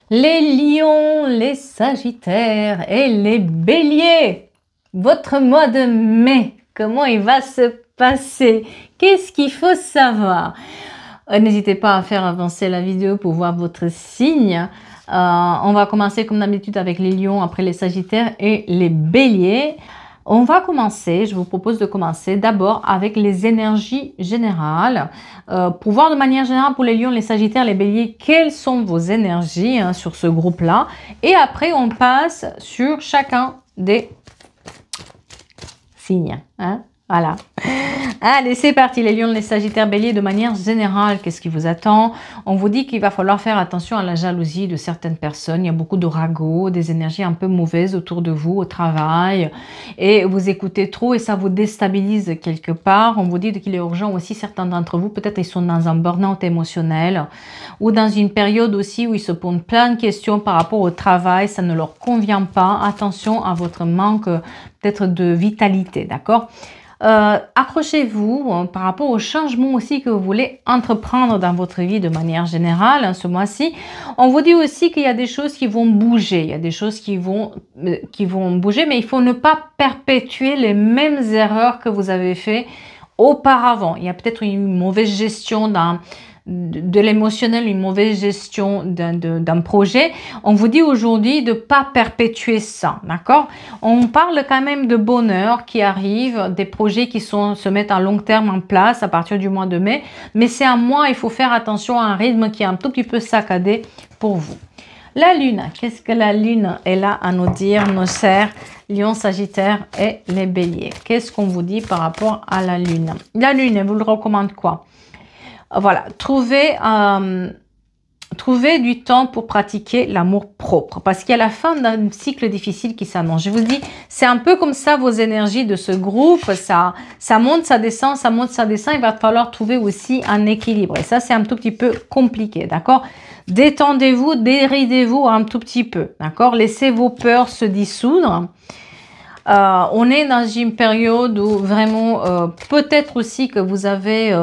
Les lions, les sagittaires et les béliers, votre mois de mai, comment il va se passer? Qu'est-ce qu'il faut savoir? N'hésitez pas à faire avancer la vidéo pour voir votre signe. On va commencer comme d'habitude avec les lions, après les sagittaires et les béliers. On va commencer, je vous propose de commencer d'abord avec les énergies générales. Pour voir de manière générale pour les lions, les sagittaires, les béliers, quelles sont vos énergies sur ce groupe-là. Et après, on passe sur chacun des signes. Voilà. Allez, c'est parti, les lions, les sagittaires, béliers, de manière générale, qu'est-ce qui vous attend? On vous dit qu'il va falloir faire attention à la jalousie de certaines personnes. Il y a beaucoup de ragots, des énergies un peu mauvaises autour de vous, au travail. Et vous écoutez trop et ça vous déstabilise quelque part. On vous dit qu'il est urgent aussi, certains d'entre vous, peut-être ils sont dans un burn-out émotionnel ou dans une période aussi où ils se posent plein de questions par rapport au travail. Ça ne leur convient pas. Attention à votre manque peut-être de vitalité, d'accord? Accrochez-vous par rapport aux changements aussi que vous voulez entreprendre dans votre vie de manière générale ce mois-ci. On vous dit aussi qu'il y a des choses qui vont bouger, il y a des choses qui vont bouger, mais il faut ne pas perpétuer les mêmes erreurs que vous avez fait auparavant. Il y a peut-être une mauvaise gestion de l'émotionnel, une mauvaise gestion d'un projet. On vous dit aujourd'hui de ne pas perpétuer ça, d'accord? On parle quand même de bonheur qui arrive, des projets qui se mettent à long terme en place à partir du mois de mai, mais c'est un mois, il faut faire attention à un rythme qui est un tout petit peu saccadé pour vous. La lune, qu'est-ce que la lune est là à nous dire, nos chers lions, sagittaires et les béliers? Qu'est-ce qu'on vous dit par rapport à la lune? La lune, elle vous le recommande quoi? Voilà, trouvez du temps pour pratiquer l'amour propre parce qu'il y a la fin d'un cycle difficile qui s'annonce. Je vous dis, c'est un peu comme ça vos énergies de ce groupe, ça monte, ça descend, ça monte, ça descend. Il va falloir trouver aussi un équilibre et ça c'est un tout petit peu compliqué, d'accord? Détendez-vous, déridez-vous un tout petit peu, d'accord? Laissez vos peurs se dissoudre. On est dans une période où vraiment, peut-être aussi que vous avez...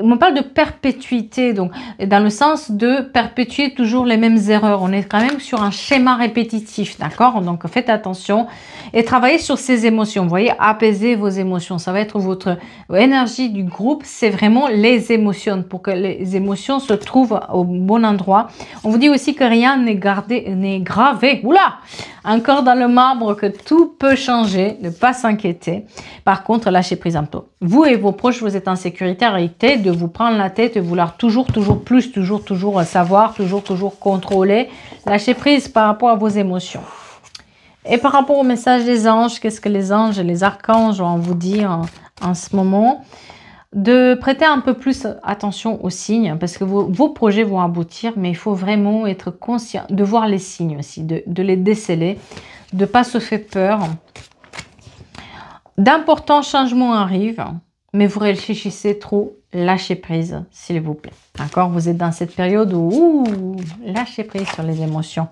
on parle de perpétuité, donc dans le sens de perpétuer toujours les mêmes erreurs. On est quand même sur un schéma répétitif, d'accord? Donc faites attention et travaillez sur ces émotions. Vous voyez, apaisez vos émotions. Ça va être votre énergie du groupe, c'est vraiment les émotions, pour que les émotions se trouvent au bon endroit. On vous dit aussi que rien n'est gravé. Oula! Encore dans le marbre, que tout peut changer, ne pas s'inquiéter. Par contre, lâchez prise un peu. Vous et vos proches, vous êtes en sécurité, arrêtez de vous prendre la tête et vouloir toujours plus, toujours savoir, toujours contrôler. Lâchez prise par rapport à vos émotions. Et par rapport au message des anges, qu'est-ce que les anges et les archanges ont à vous dire en ce moment? De prêter un peu plus attention aux signes parce que vos projets vont aboutir, mais il faut vraiment être conscient de voir les signes aussi, de les déceler, de ne pas se faire peur. D'importants changements arrivent, mais vous réfléchissez trop, lâchez prise, s'il vous plaît. D'accord? Vous êtes dans cette période où lâchez prise sur les émotions.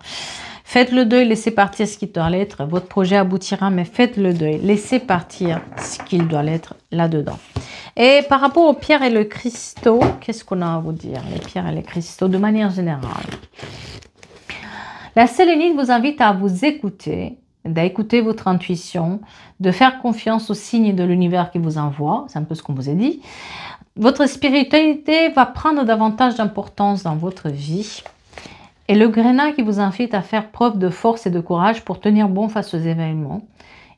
Faites le deuil, laissez partir ce qui doit l'être. Votre projet aboutira, mais faites le deuil. Laissez partir ce qu'il doit l'être là-dedans. Et par rapport aux pierres et le cristaux, qu'est-ce qu'on a à vous dire? Les pierres et les cristaux, de manière générale. La sélénite vous invite à vous écouter, d'écouter votre intuition, de faire confiance aux signes de l'univers qui vous envoie. C'est un peu ce qu'on vous a dit. Votre spiritualité va prendre davantage d'importance dans votre vie. Et le grenat qui vous invite à faire preuve de force et de courage pour tenir bon face aux événements.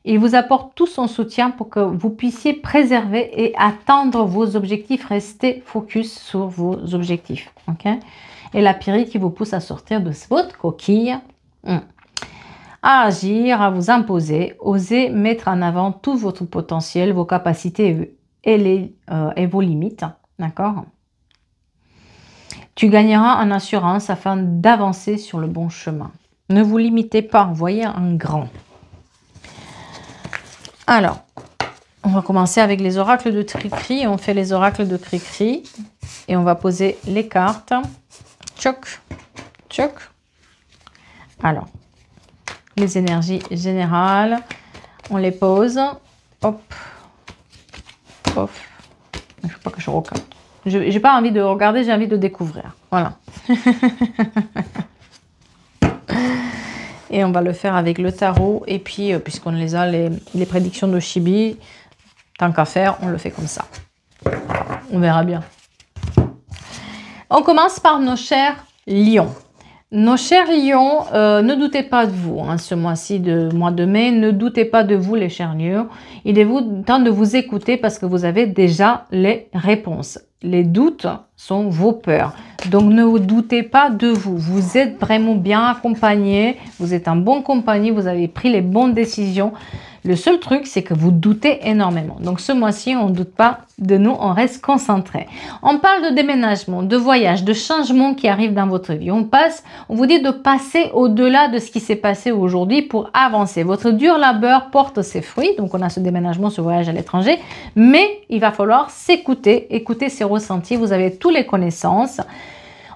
Il vous apporte tout son soutien pour que vous puissiez préserver et atteindre vos objectifs. Restez focus sur vos objectifs. Okay? Et la pyrite qui vous pousse à sortir de votre coquille. À agir, à vous imposer. Osez mettre en avant tout votre potentiel, vos capacités et vos limites. D'accord? Tu gagneras en assurance afin d'avancer sur le bon chemin. Ne vous limitez pas, voyez en grand. Alors, on va commencer avec les oracles de Cricri. On fait les oracles de Cricri et on va poser les cartes. Tchoc, tchoc. Alors, les énergies générales, on les pose. Hop, hop. Il ne faut pas que je regarde. Je n'ai pas envie de regarder, j'ai envie de découvrir. Voilà. Et on va le faire avec le tarot. Et puis, puisqu'on les a, les prédictions de Chibi, tant qu'à faire, on le fait comme ça. On verra bien. On commence par nos chers lions. Nos chers lions, ne doutez pas de vous, hein, ce mois-ci de mois de mai, ne doutez pas de vous les chers lions. Il est temps de vous écouter parce que vous avez déjà les réponses. Les doutes sont vos peurs. Donc ne vous doutez pas de vous. Vous êtes vraiment bien accompagné, vous êtes en bonne compagnie, vous avez pris les bonnes décisions. Le seul truc, c'est que vous doutez énormément. Donc ce mois-ci, on ne doute pas de nous, on reste concentré. On parle de déménagement, de voyage, de changement qui arrive dans votre vie. On vous dit de passer au-delà de ce qui s'est passé aujourd'hui pour avancer. Votre dur labeur porte ses fruits. Donc on a ce déménagement, ce voyage à l'étranger. Mais il va falloir s'écouter, écouter ses ressentis. Vous avez toutes les connaissances.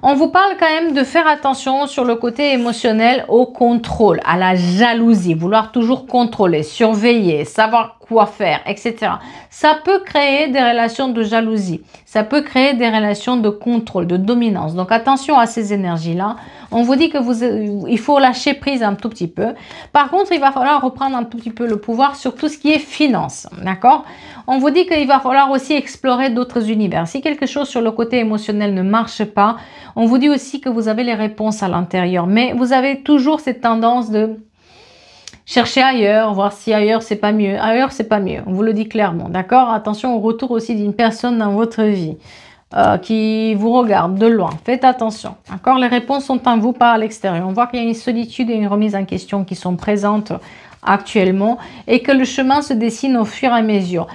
On vous parle quand même de faire attention sur le côté émotionnel au contrôle, à la jalousie, vouloir toujours contrôler, surveiller, savoir quoi faire, etc. Ça peut créer des relations de jalousie, ça peut créer des relations de contrôle, de dominance. Donc attention à ces énergies-là. On vous dit que il faut lâcher prise un tout petit peu. Par contre, il va falloir reprendre un tout petit peu le pouvoir sur tout ce qui est finance, d'accord? On vous dit qu'il va falloir aussi explorer d'autres univers. Si quelque chose sur le côté émotionnel ne marche pas, on vous dit aussi que vous avez les réponses à l'intérieur. Mais vous avez toujours cette tendance de chercher ailleurs, voir si ailleurs c'est pas mieux. Ailleurs c'est pas mieux, on vous le dit clairement, d'accord? Attention au retour aussi d'une personne dans votre vie qui vous regarde de loin. Faites attention, d'accord? Les réponses sont en vous, pas à l'extérieur. On voit qu'il y a une solitude et une remise en question qui sont présentes actuellement et que le chemin se dessine au fur et à mesure.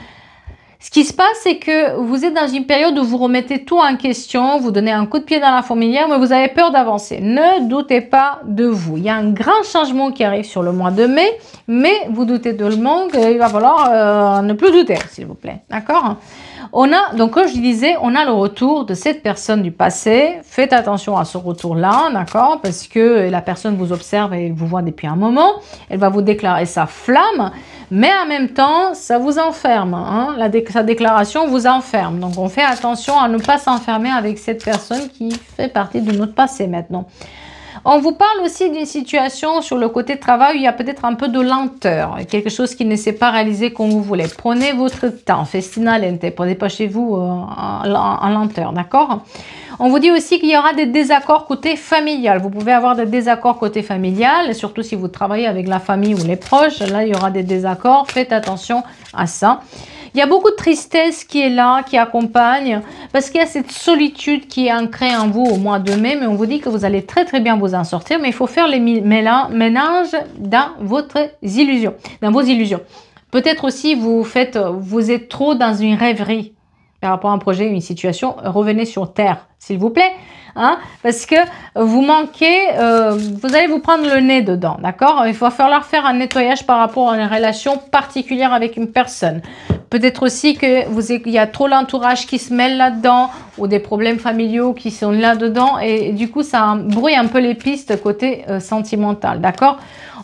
Ce qui se passe, c'est que vous êtes dans une période où vous remettez tout en question, vous donnez un coup de pied dans la fourmilière, mais vous avez peur d'avancer. Ne doutez pas de vous. Il y a un grand changement qui arrive sur le mois de mai, mais vous doutez de le manque, il va falloir ne plus douter, s'il vous plaît. D'accord? Donc comme je disais, on a le retour de cette personne du passé. Faites attention à ce retour-là, d'accord? Parce que la personne vous observe et vous voit depuis un moment. Elle va vous déclarer sa flamme, mais en même temps, ça vous enferme. Hein? Sa déclaration vous enferme. Donc on fait attention à ne pas s'enfermer avec cette personne qui fait partie de notre passé maintenant. On vous parle aussi d'une situation sur le côté travail où il y a peut-être un peu de lenteur, quelque chose qui ne s'est pas réalisé comme vous voulez. Prenez votre temps, festina lente, dépêchez-vous en lenteur, d'accord? On vous dit aussi qu'il y aura des désaccords côté familial. Vous pouvez avoir des désaccords côté familial, et surtout si vous travaillez avec la famille ou les proches, là il y aura des désaccords, faites attention à ça. Il y a beaucoup de tristesse qui est là, qui accompagne, parce qu'il y a cette solitude qui est ancrée en vous au mois de mai, mais on vous dit que vous allez très très bien vous en sortir, mais il faut faire les ménages dans votre illusion, dans vos illusions. Peut-être aussi vous êtes trop dans une rêverie par rapport à un projet, une situation, revenez sur terre, s'il vous plaît. Hein, parce que vous manquez, vous allez vous prendre le nez dedans, d'accord? Il va falloir faire un nettoyage par rapport à une relation particulière avec une personne. Peut-être aussi qu'il y a trop l'entourage qui se mêle là-dedans ou des problèmes familiaux qui sont là-dedans et du coup, ça brouille un peu les pistes côté sentimental, d'accord?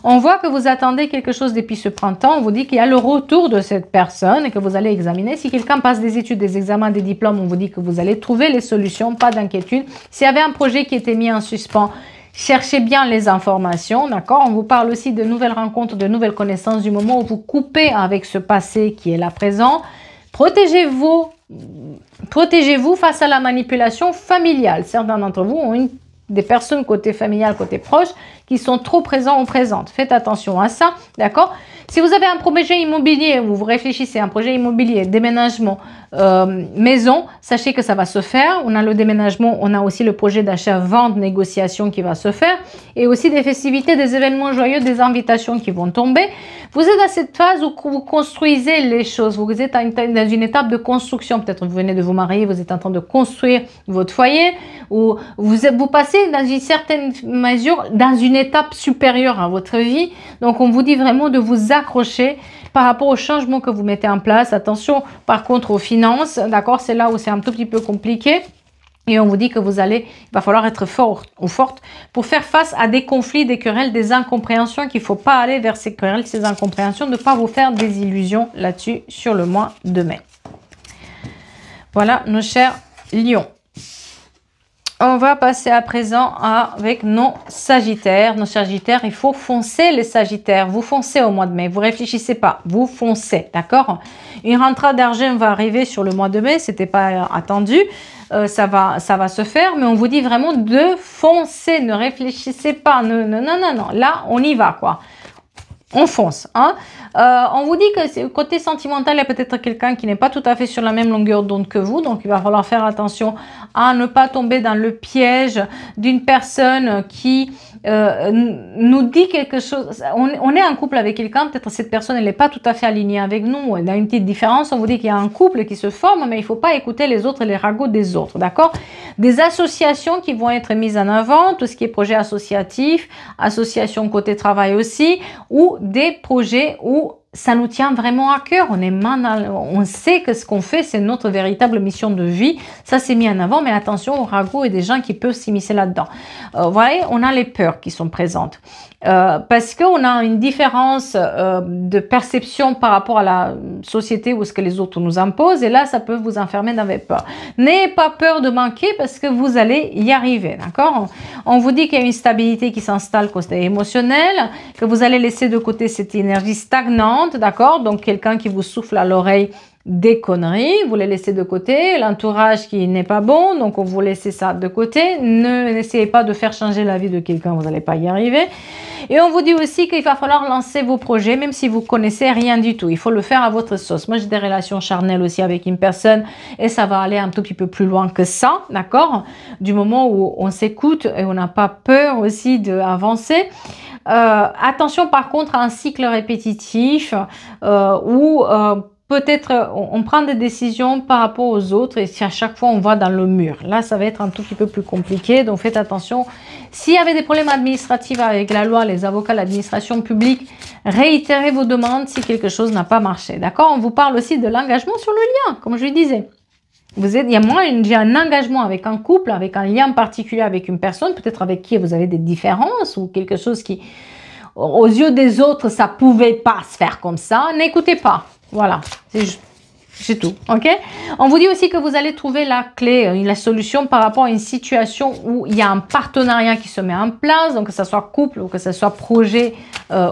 On voit que vous attendez quelque chose depuis ce printemps. On vous dit qu'il y a le retour de cette personne et que vous allez examiner. Si quelqu'un passe des études, des examens, des diplômes, on vous dit que vous allez trouver les solutions, pas d'inquiétude. S'il y avait un projet qui était mis en suspens, cherchez bien les informations, d'accord? On vous parle aussi de nouvelles rencontres, de nouvelles connaissances du moment où vous coupez avec ce passé qui est là présent. Protégez-vous face à la manipulation familiale. Certains d'entre vous ont des personnes côté familial, côté proche, qui sont trop présents ou présentes. Faites attention à ça, d'accord? Si vous avez un projet immobilier ou vous réfléchissez à un projet immobilier, déménagement, maison, sachez que ça va se faire. On a le déménagement, on a aussi le projet d'achat, vente, négociation qui va se faire et aussi des festivités, des événements joyeux, des invitations qui vont tomber. Vous êtes à cette phase où vous construisez les choses. Vous êtes dans une étape de construction. Peut-être vous venez de vous marier, vous êtes en train de construire votre foyer ou vous passez dans une certaine mesure dans une étape supérieure à votre vie. Donc, on vous dit vraiment de vous accrocher par rapport au changement que vous mettez en place. Attention, par contre, aux finances, d'accord? C'est là où c'est un tout petit peu compliqué. Et on vous dit que il va falloir être fort ou forte pour faire face à des conflits, des querelles, des incompréhensions, qu'il ne faut pas aller vers ces querelles, ces incompréhensions, ne pas vous faire des illusions là-dessus sur le mois de mai. Voilà, nos chers lions. On va passer à présent avec nos Sagittaires. Nos Sagittaires, il faut foncer les Sagittaires. Vous foncez au mois de mai. Vous réfléchissez pas. Vous foncez, d'accord? Une rentrée d'argent va arriver sur le mois de mai. C'était pas attendu. Ça va se faire. Mais on vous dit vraiment de foncer. Ne réfléchissez pas. Non, non, non, non, non. Là, on y va, quoi. On fonce, hein. On vous dit que côté sentimental, il y a peut-être quelqu'un qui n'est pas tout à fait sur la même longueur d'onde que vous, donc il va falloir faire attention à ne pas tomber dans le piège d'une personne qui nous dit quelque chose. On est en couple avec quelqu'un, peut-être cette personne elle n'est pas tout à fait alignée avec nous, elle a une petite différence. On vous dit qu'il y a un couple qui se forme, mais il ne faut pas écouter les autres et les ragots des autres, d'accord? Des associations qui vont être mises en avant, tout ce qui est projet associatif, association côté travail aussi, ou des projets où ça nous tient vraiment à cœur. On sait que ce qu'on fait, c'est notre véritable mission de vie. Ça, c'est mis en avant, mais attention aux ragots et des gens qui peuvent s'immiscer là-dedans. Vous voyez, on a les peurs qui sont présentes. Parce qu'on a une différence de perception par rapport à la société ou ce que les autres nous imposent. Et là, ça peut vous enfermer dans vos peurs. N'ayez pas peur de manquer parce que vous allez y arriver, d'accord? On vous dit qu'il y a une stabilité qui s'installe côté émotionnel, que vous allez laisser de côté cette énergie stagnante, d'accord? Donc, quelqu'un qui vous souffle à l'oreille des conneries, vous les laissez de côté, l'entourage qui n'est pas bon, donc on vous laisse ça de côté. N'essayez pas de faire changer la vie de quelqu'un, vous n'allez pas y arriver. Et on vous dit aussi qu'il va falloir lancer vos projets, même si vous connaissez rien du tout. Il faut le faire à votre sauce. Moi, j'ai des relations charnelles aussi avec une personne et ça va aller un tout petit peu plus loin que ça, d'accord? Du moment où on s'écoute et on n'a pas peur aussi d'avancer. Attention par contre à un cycle répétitif où peut-être on prend des décisions par rapport aux autres et si à chaque fois on va dans le mur. Là, ça va être un tout petit peu plus compliqué. Donc, faites attention. S'il y avait des problèmes administratifs avec la loi, les avocats, l'administration publique, réitérez vos demandes si quelque chose n'a pas marché. D'accord? On vous parle aussi de l'engagement sur le lien, comme je le disais. J'ai un engagement avec un couple, avec un lien particulier avec une personne, peut-être avec qui vous avez des différences ou quelque chose qui, aux yeux des autres, ça pouvait pas se faire comme ça. N'écoutez pas. Voilà, c'est tout, ok? On vous dit aussi que vous allez trouver la clé, la solution par rapport à une situation où il y a un partenariat qui se met en place, donc que ce soit couple ou que ce soit projet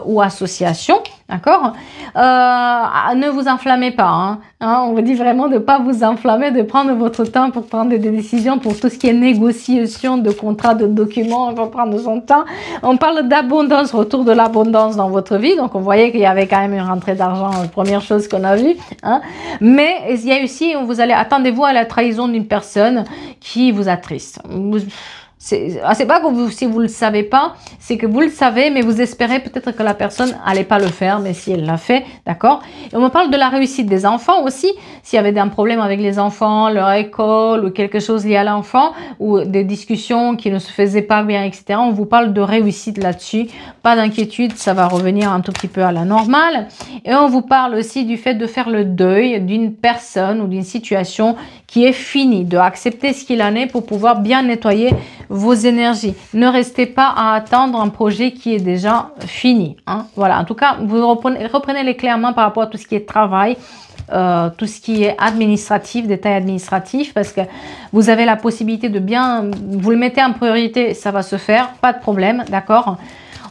ou association, d'accord? Ne vous enflammez pas, hein? On vous dit vraiment de ne pas vous enflammer, de prendre votre temps pour prendre des décisions, pour tout ce qui est négociation de contrats, de documents, on va prendre son temps. On parle d'abondance, retour de l'abondance dans votre vie, donc on voyait qu'il y avait quand même une rentrée d'argent, première chose qu'on a vue, hein? Mais il y a aussi, attendez-vous à la trahison d'une personne qui vous attriste. C'est pas que si vous le savez pas, c'est que vous le savez, mais vous espérez peut-être que la personne n'allait pas le faire, mais si elle l'a fait, d'accord? Et on me parle de la réussite des enfants aussi. S'il y avait un problème avec les enfants, leur école ou quelque chose lié à l'enfant, ou des discussions qui ne se faisaient pas bien, etc. On vous parle de réussite là-dessus. Pas d'inquiétude, ça va revenir un tout petit peu à la normale. Et on vous parle aussi du fait de faire le deuil d'une personne ou d'une situation qui est finie, de accepter ce qu'il en est pour pouvoir bien nettoyer vos énergies. Ne restez pas à attendre un projet qui est déjà fini, hein. Voilà, en tout cas, vous reprenez-les clairement par rapport à tout ce qui est travail, tout ce qui est administratif, détails administratifs, parce que vous avez la possibilité de bien, vous le mettez en priorité, ça va se faire, pas de problème, d'accord?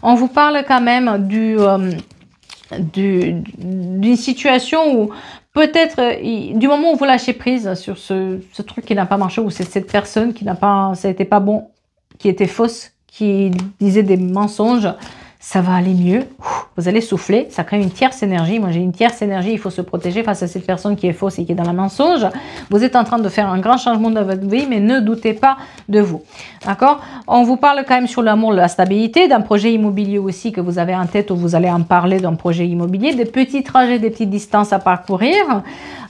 On vous parle quand même d'une situation où peut-être du moment où vous lâchez prise sur ce truc qui n'a pas marché, ou c'est cette personne qui n'a pas, ça n'était pas bon, qui était fausse, qui disait des mensonges, ça va aller mieux. Vous allez souffler, ça crée une tierce énergie. Moi, j'ai une tierce énergie, il faut se protéger face à cette personne qui est fausse et qui est dans la mensonge. Vous êtes en train de faire un grand changement dans votre vie, mais ne doutez pas de vous. D'accord? On vous parle quand même sur l'amour, la stabilité, d'un projet immobilier aussi que vous avez en tête, où vous allez en parler d'un projet immobilier, des petits trajets, des petites distances à parcourir.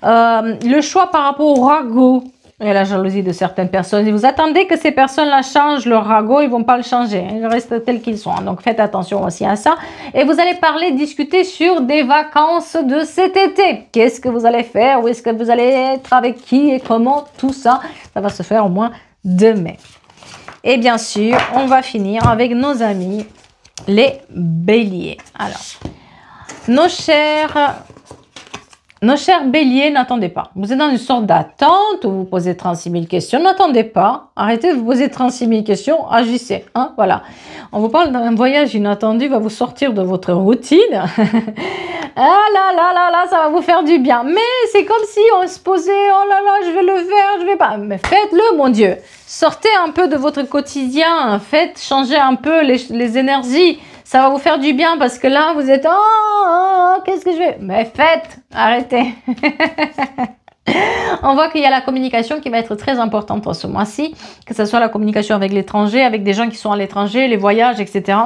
Le choix par rapport au ragot et la jalousie de certaines personnes. Et vous attendez que ces personnes-là changent leur ragot, ils ne vont pas le changer. Ils restent tels qu'ils sont. Donc, faites attention aussi à ça. Et vous allez discuter sur des vacances de cet été. Qu'est-ce que vous allez faire? Où est-ce que vous allez être? Avec qui? Et comment? Tout ça, ça va se faire au moins de mai. Et bien sûr, on va finir avec nos amis, les béliers. Alors, nos chers Nos chers béliers, n'attendez pas. Vous êtes dans une sorte d'attente où vous posez 36 000 questions. N'attendez pas. Arrêtez de vous poser 36 000 questions. Agissez. Hein, voilà. On vous parle d'un voyage inattendu, va vous sortir de votre routine. Ah là là là là, ça va vous faire du bien. Mais c'est comme si on se posait, oh là là, je vais le faire, je vais pas. Mais faites-le, mon Dieu. Sortez un peu de votre quotidien. Faites changer un peu les énergies. Ça va vous faire du bien parce que là, vous êtes, qu'est-ce que je vais? Mais faites, arrêtez. On voit qu'il y a la communication qui va être très importante en ce mois-ci, que ce soit la communication avec l'étranger, avec des gens qui sont à l'étranger, les voyages, etc.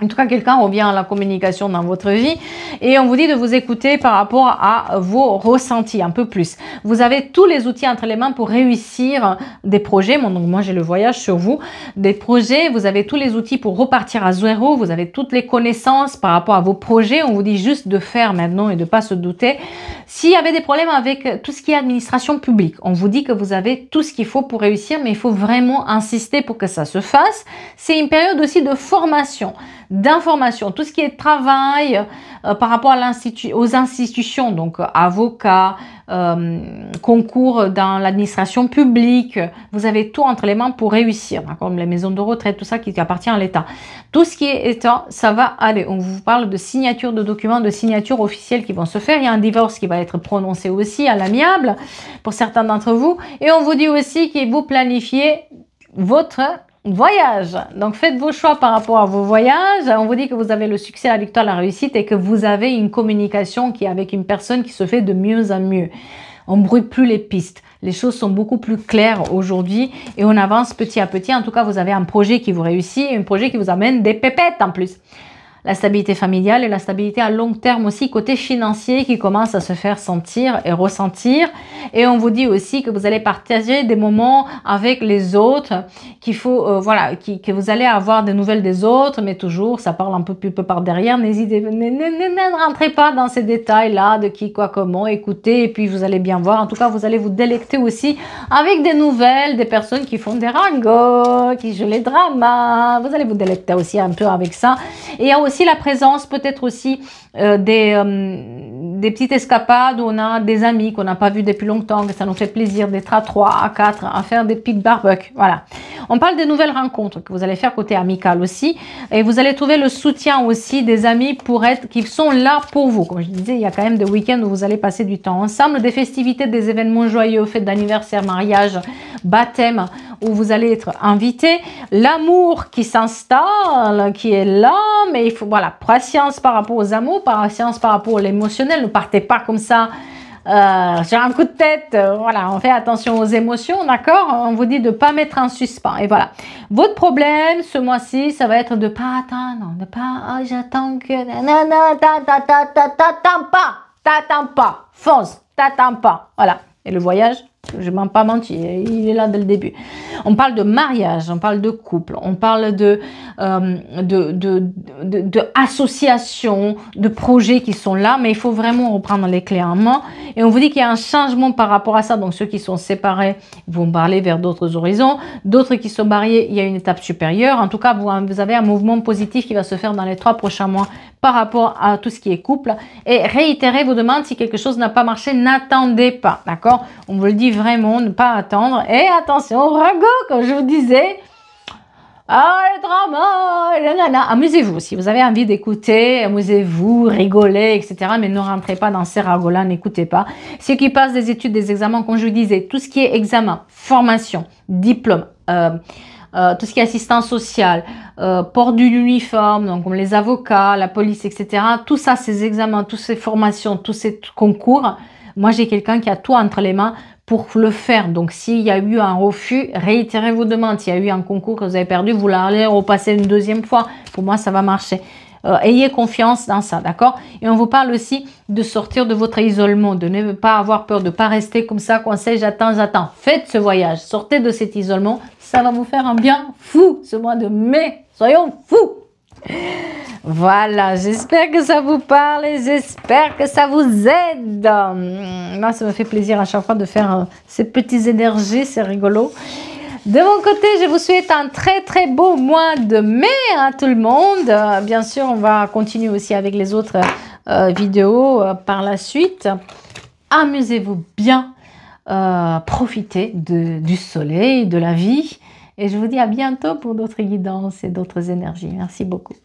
En tout cas, quelqu'un revient à la communication dans votre vie et on vous dit de vous écouter par rapport à vos ressentis un peu plus. Vous avez tous les outils entre les mains pour réussir des projets. Donc moi, j'ai le voyage sur vous. Des projets, vous avez tous les outils pour repartir à zéro. Vous avez toutes les connaissances par rapport à vos projets. On vous dit juste de faire maintenant et de pas se douter. S'il y avait des problèmes avec tout ce qui est administration publique, on vous dit que vous avez tout ce qu'il faut pour réussir, mais il faut vraiment insister pour que ça se fasse. C'est une période aussi de formation, d'information, tout ce qui est travail par rapport à aux institutions, donc avocats, concours dans l'administration publique, vous avez tout entre les mains pour réussir, comme les maisons de retraite, tout ça qui appartient à l'État. Tout ce qui est État, ça va aller. On vous parle de signature de documents, de signatures officielles qui vont se faire. Il y a un divorce qui va être prononcé aussi à l'amiable pour certains d'entre vous. Et on vous dit aussi que vous planifiez votre voyage. Donc faites vos choix par rapport à vos voyages. On vous dit que vous avez le succès, la victoire, la réussite et que vous avez une communication qui est avec une personne qui se fait de mieux en mieux. On ne brouille plus les pistes. Les choses sont beaucoup plus claires aujourd'hui et on avance petit à petit. En tout cas, vous avez un projet qui vous réussit et un projet qui vous amène des pépettes en plus. La stabilité familiale et la stabilité à long terme aussi côté financier qui commence à se faire sentir et ressentir. Et on vous dit aussi que vous allez partager des moments avec les autres, qu'il faut, voilà, que vous allez avoir des nouvelles des autres, mais toujours, ça parle un peu par derrière. N'hésitez, ne rentrez pas dans ces détails-là de qui, quoi, comment, écoutez, et puis vous allez bien voir. En tout cas, vous allez vous délecter aussi avec des nouvelles, des personnes qui font des ragots, qui jouent les dramas. Vous allez vous délecter aussi un peu avec ça. Et il y a aussi la présence peut-être aussi des petites escapades où on a des amis qu'on n'a pas vus depuis longtemps, que ça nous fait plaisir d'être à 3, à 4, à faire des petites barbecues. Voilà. On parle des nouvelles rencontres que vous allez faire côté amical aussi. Et vous allez trouver le soutien aussi des amis qui sont là pour vous. Comme je disais, il y a quand même des week-ends où vous allez passer du temps ensemble, des festivités, des événements joyeux, fêtes d'anniversaire, mariage, baptême, où vous allez être invité. L'amour qui s'installe, qui est là, mais il faut, voilà, patience par rapport aux amours, patience par rapport à l'émotionnel. Ne partez pas comme ça sur un coup de tête. Voilà, on fait attention aux émotions, d'accord? On vous dit de ne pas mettre en suspens. Et voilà. Votre problème ce mois-ci, ça va être de ne pas attendre, de pas, j'attends que... Non, t'attends pas, fonce, t'attends pas. Voilà. Et le voyage, je ne mens pas menti, il est là dès le début. On parle de mariage, on parle de couple, on parle de associations, de projets qui sont là, mais il faut vraiment reprendre les clés en main. Et on vous dit qu'il y a un changement par rapport à ça. Donc ceux qui sont séparés vont parler vers d'autres horizons. D'autres qui sont mariés, il y a une étape supérieure. En tout cas, vous avez un mouvement positif qui va se faire dans les 3 prochains mois par rapport à tout ce qui est couple. Et réitérez vos demandes si quelque chose n'a pas marché, n'attendez pas, d'accord? On vous le dit vraiment, ne pas attendre. Et attention au ragot, comme je vous disais. Ah, le drama, amusez-vous. Si vous avez envie d'écouter, amusez-vous, rigolez, etc. Mais ne rentrez pas dans ces ragots-là, n'écoutez pas. Ceux qui passent des études, des examens, comme je vous disais, tout ce qui est examen, formation, diplôme, tout ce qui est assistance sociale, port de l'uniforme, donc comme les avocats, la police, etc. Tout ça, ces examens, toutes ces formations, tous ces concours, moi j'ai quelqu'un qui a tout entre les mains pour le faire. Donc s'il y a eu un refus, réitérez vos demandes. S'il y a eu un concours que vous avez perdu, vous l'allez repasser une deuxième fois. Pour moi, ça va marcher. Ayez confiance dans ça, d'accord? Et on vous parle aussi de sortir de votre isolement, de ne pas avoir peur, de ne pas rester comme ça, coincé, j'attends. Faites ce voyage, sortez de cet isolement, ça va vous faire un bien fou ce mois de mai. Soyons fous! Voilà, j'espère que ça vous parle et j'espère que ça vous aide. Moi, ça me fait plaisir à chaque fois de faire ces petites énergies, c'est rigolo. De mon côté, je vous souhaite un très très beau mois de mai à tout le monde. Bien sûr, on va continuer aussi avec les autres vidéos par la suite. amusez-vous bien, profitez du soleil, de la vie. Et je vous dis à bientôt pour d'autres guidances et d'autres énergies. Merci beaucoup.